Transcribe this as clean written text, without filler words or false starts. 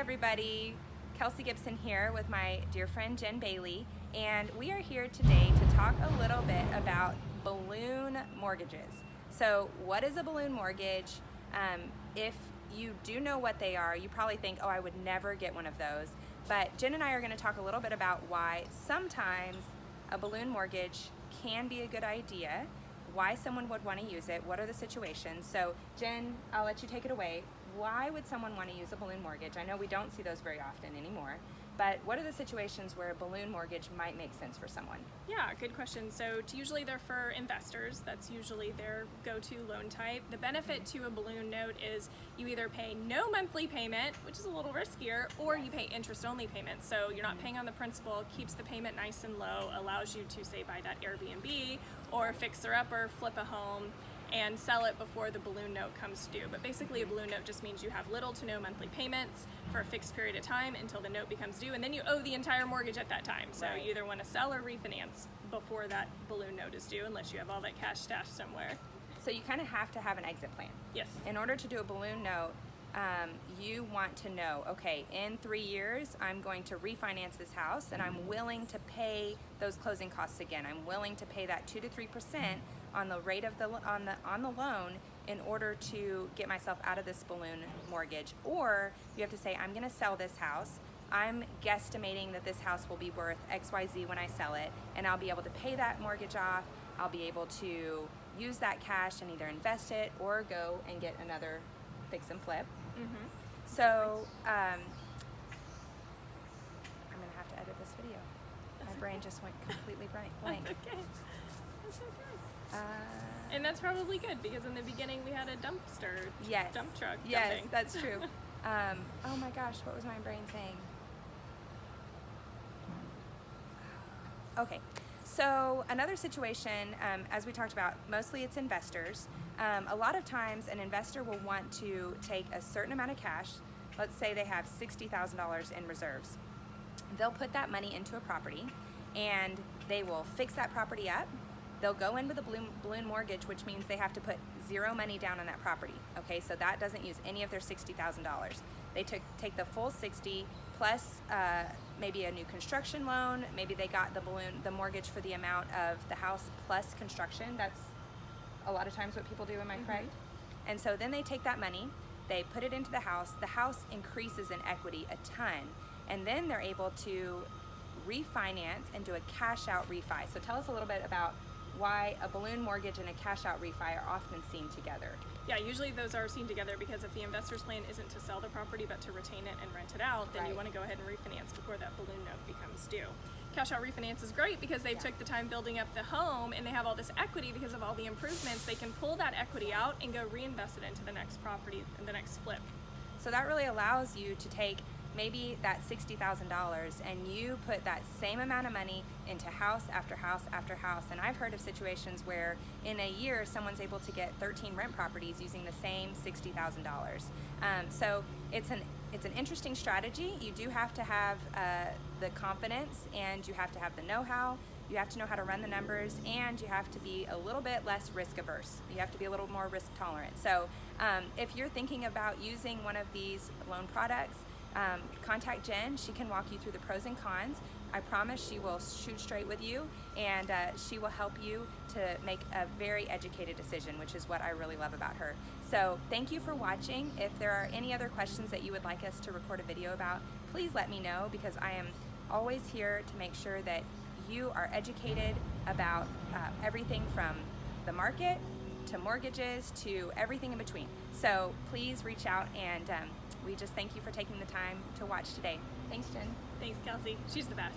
everybody, Kelsey Gibson here with my dear friend Jenn Bailey, and we are here today to talk a little bit about balloon mortgages. So what is a balloon mortgage? If you do know what they are, you probably think, oh, I would never get one of those. But Jenn and I are going to talk a little bit about why sometimes a balloon mortgage can be a good idea, why someone would want to use it, what are the situations. So Jenn, I'll let you take it away. Why would someone want to use a balloon mortgage? I know we don't see those very often anymore, but what are the situations where a balloon mortgage might make sense for someone? Yeah, good question. So usually they're for investors. That's usually their go-to loan type. The benefit to a balloon note is you either pay no monthly payment, which is a little riskier, or you pay interest-only payments. So you're not paying on the principal, keeps the payment nice and low, allows you to, say, buy that Airbnb or fixer-upper, flip a home, and sell it before the balloon note comes due. But basically a balloon note just means you have little to no monthly payments for a fixed period of time until the note becomes due, and then you owe the entire mortgage at that time. So you either want to sell or refinance before that balloon note is due, unless you have all that cash stashed somewhere. So you kind of have to have an exit plan. Yes. In order to do a balloon note, you want to know, okay, in 3 years, I'm going to refinance this house and I'm willing to pay those closing costs again. I'm willing to pay that 2 to 3% on the rate of the on the loan in order to get myself out of this balloon mortgage. Or you have to say, I'm going to sell this house. I'm guesstimating that this house will be worth XYZ when I sell it, and I'll be able to pay that mortgage off. I'll be able to use that cash and either invest it or go and get another fix and flip. Mm-hmm. So I'm going to have to edit this video. My brain just went completely blank. That's okay. That's okay. And that's probably good, because in the beginning we had a dump truck. Yes, dumping. that's true. Oh my gosh, what was my brain saying? Okay, so another situation, as we talked about, mostly it's investors. A lot of times an investor will want to take a certain amount of cash. Let's say they have $60,000 in reserves. They'll put that money into a property and they will fix that property up. They'll go in with a balloon mortgage, which means they have to put zero money down on that property. Okay, so that doesn't use any of their $60,000. They take the full 60 plus maybe a new construction loan. Maybe they got the mortgage for the amount of the house plus construction. That's a lot of times what people do, am I correct? And so then they take that money, they put it into the house increases in equity a ton, and then they're able to refinance and do a cash out refi. So tell us a little bit about why a balloon mortgage and a cash out refi are often seen together. Yeah, usually those are seen together because if the investor's plan isn't to sell the property but to retain it and rent it out, then you want to go ahead and refinance before that balloon note becomes due. Cash out refinance is great because they took the time building up the home and they have all this equity because of all the improvements. They can pull that equity out and go reinvest it into the next property and the next flip. So that really allows you to take maybe that $60,000 and you put that same amount of money into house after house after house. And I've heard of situations where in a year someone's able to get 13 rent properties using the same $60,000. So it's an interesting strategy. You do have to have the confidence, and you have to have the know-how. You have to know how to run the numbers, and you have to be a little bit less risk averse. You have to be a little more risk tolerant. So if you're thinking about using one of these loan products, contact Jenn. She can walk you through the pros and cons. I promise she will shoot straight with you, and she will help you to make a very educated decision, which is what I really love about her. So thank you for watching. If there are any other questions that you would like us to record a video about, please let me know, because I am always here to make sure that you are educated about everything from the market to mortgages to everything in between. So please reach out, and we just thank you for taking the time to watch today. Thanks, Jenn. Thanks, Kelsey. She's the best.